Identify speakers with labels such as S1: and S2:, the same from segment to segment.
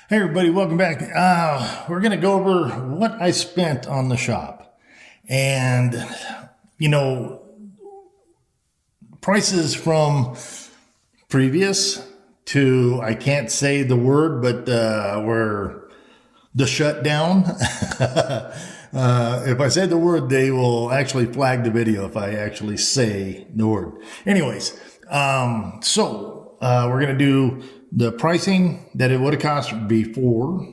S1: Hey everybody, welcome back. We're going to go over what I spent on the shop. And, you know, prices from previous to, I can't say the word, but we're the shutdown. If I say the word, they will actually flag the video if I actually say the word. Anyways, we're going to do the pricing that it would have cost before,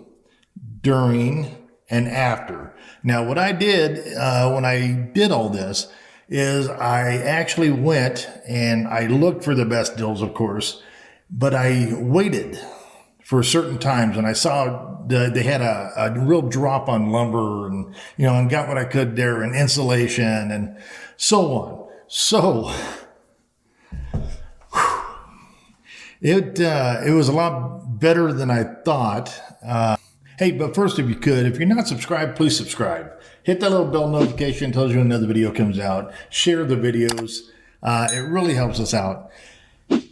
S1: during, and after. Now, what I did when I did all this is I actually went and I looked for the best deals, of course, but I waited for certain times and I saw they had a real drop on lumber and, and got what I could there and insulation and so on. So it was a lot better than I thought. Hey, but first, if you're not subscribed, please subscribe. Hit that little bell notification, tells you another video comes out. Share the videos. It really helps us out.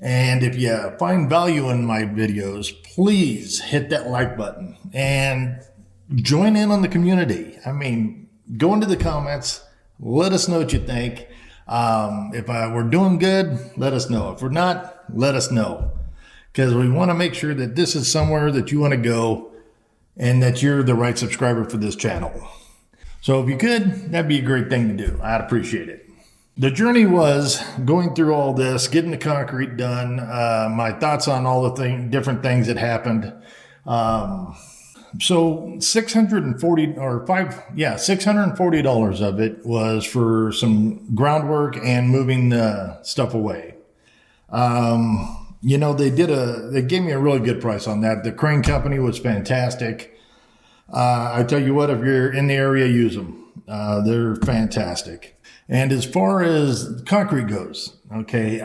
S1: And if you find value in my videos, please hit that like button and join in on the community. I mean, go into the comments. Let us know what you think. If we're doing good, let us know. If we're not, let us know. Because we want to make sure that this is somewhere that you want to go and that you're the right subscriber for this channel. So if you could, that'd be a great thing to do. I'd appreciate it. The journey was going through all this, getting the concrete done, my thoughts on all the different things that happened. So $640 of it was for some groundwork and moving the stuff away. They gave me a really good price on that. The crane company was fantastic. I tell you what, if you're in the area, use them. They're fantastic. And as far as concrete goes, okay,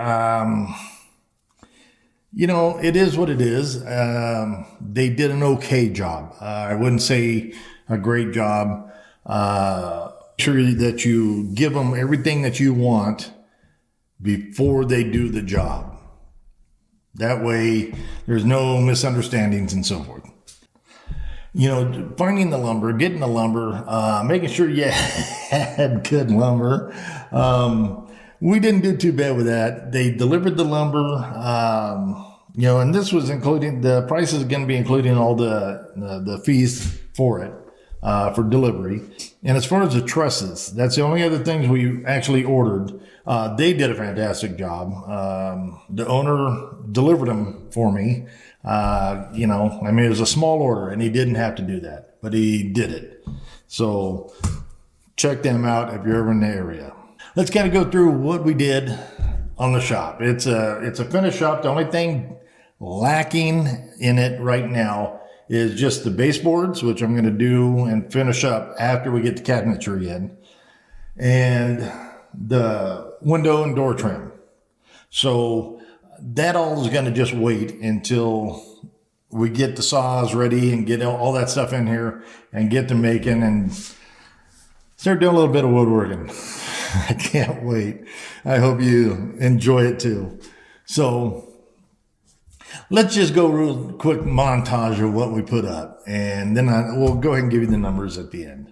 S1: it is what it is. They did an okay job. I wouldn't say a great job. Sure that you give them everything that you want before they do the job. That way there's no misunderstandings and so forth. Finding the lumber, getting the lumber, making sure you had good lumber. We didn't do too bad with that. They delivered the lumber, and this was including, the price is going to be including all the fees for it, for delivery. And as far as the trusses, that's the only other things we actually ordered. They did a fantastic job. The owner delivered them for me. It was a small order and he didn't have to do that, but he did it. So check them out if you're ever in the area. Let's kind of go through what we did on the shop. It's a finished shop. The only thing lacking in it right now is just the baseboards, which I'm going to do and finish up after we get the cabinetry in, and the window and door trim. So that all is going to just wait until we get the saws ready and get all that stuff in here and get to making and start doing a little bit of woodworking. I can't wait. I hope you enjoy it too. So let's just go real quick montage of what we put up, and then we'll go ahead and give you the numbers at the end.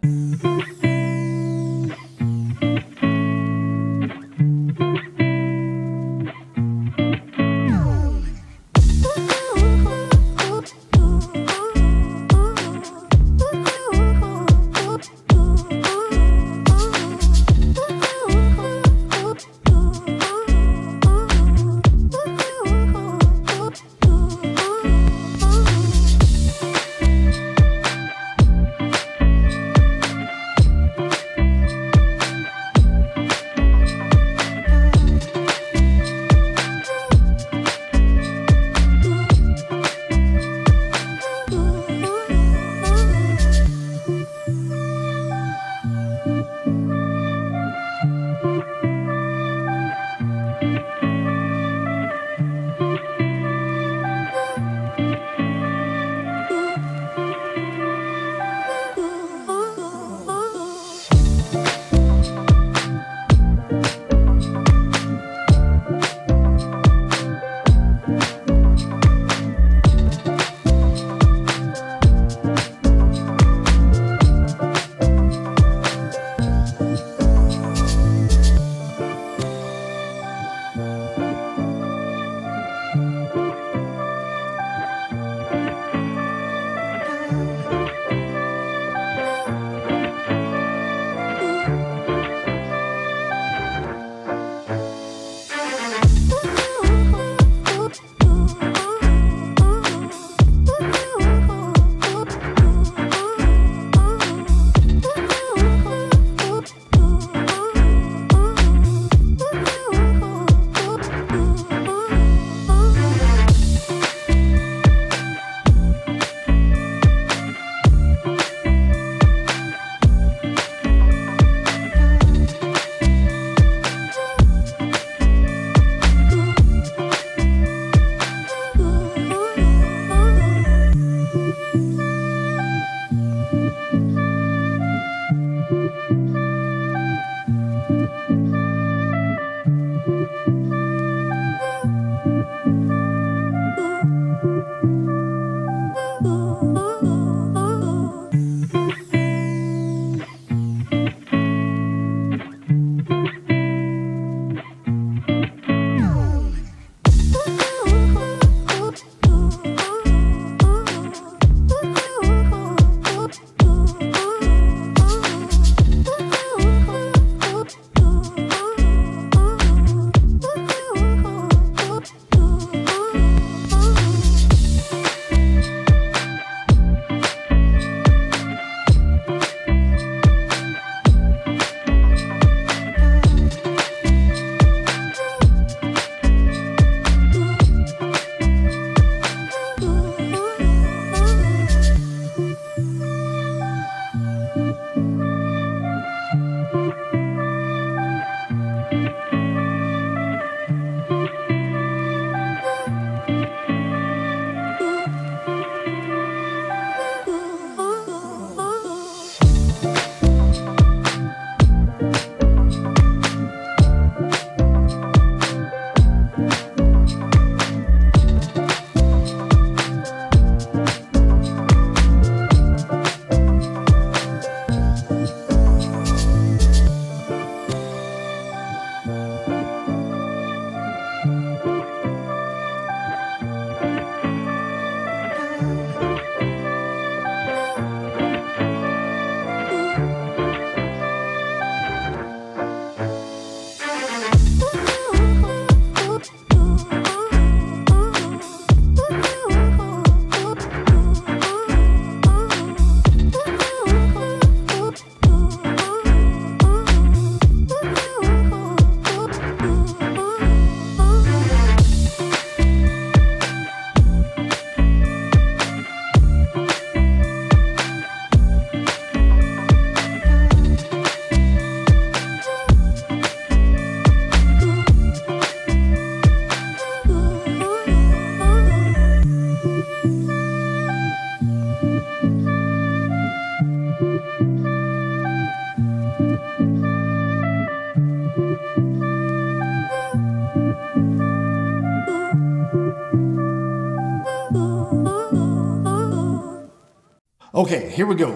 S1: Okay, here we go.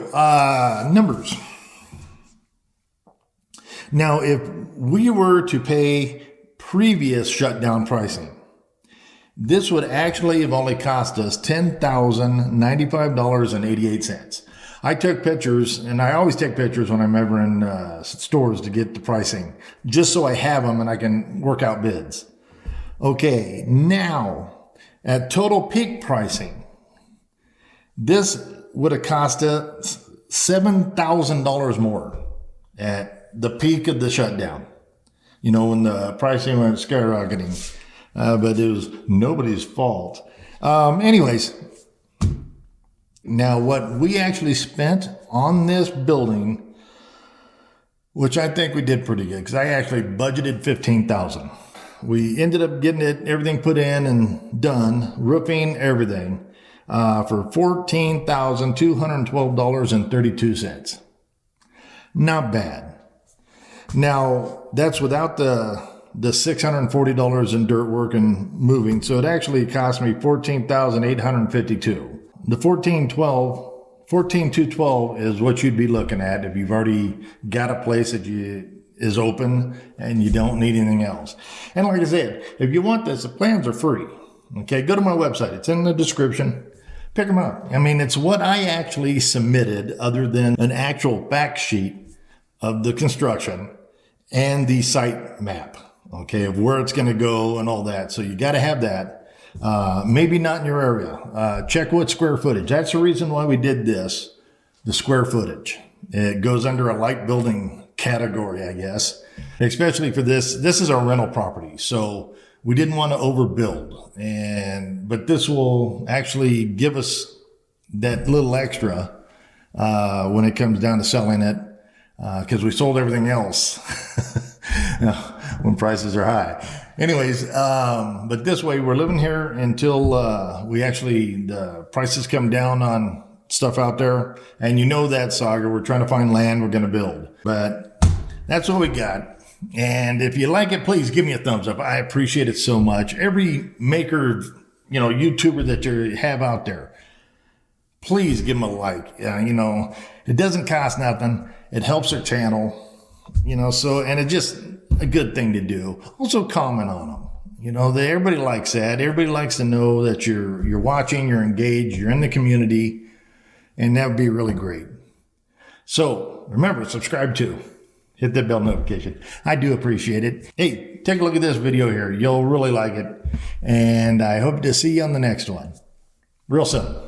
S1: Numbers. Now, if we were to pay previous shutdown pricing, this would actually have only cost us $10,095.88. I took pictures, and I always take pictures when I'm ever in stores to get the pricing, just so I have them and I can work out bids. Okay, now, at total peak pricing, this would have cost us $7,000 more at the peak of the shutdown. You know, when the pricing went skyrocketing. But it was nobody's fault. Anyways, now what we actually spent on this building, which I think we did pretty good, because I actually budgeted $15,000. We ended up getting everything put in and done, roofing, everything, for $14,212.32. Not bad. Now, that's without the $640 in dirt work and moving. So it actually cost me $14,852. The $14,212 is what you'd be looking at if you've already got a place that is open and you don't need anything else. And like I said, if you want this, the plans are free. Okay, go to my website. It's in the description. Pick them up. I mean, it's what I actually submitted other than an actual fact sheet of the construction and the site map, okay, of where it's going to go and all that. So you got to have that. Maybe not in your area. Check what square footage. That's the reason why we did this, the square footage. It goes under a light building category, I guess, especially for this. This is our rental property. So we didn't want to overbuild, but this will actually give us that little extra when it comes down to selling it, because we sold everything else. when prices are high. Anyways, but this way we're living here until the prices come down on stuff out there. And you know that saga, we're trying to find land we're going to build. But that's what we got. And if you like it, please give me a thumbs up. I appreciate it so much. Every maker, YouTuber that you have out there, please give them a like. It doesn't cost nothing. It helps their channel, and it's just a good thing to do. Also comment on them. Everybody likes that. Everybody likes to know that you're watching, you're engaged, you're in the community, and that would be really great. So remember, subscribe too. Hit that bell notification. I do appreciate it. Hey, take a look at this video here. You'll really like it. And I hope to see you on the next one real soon.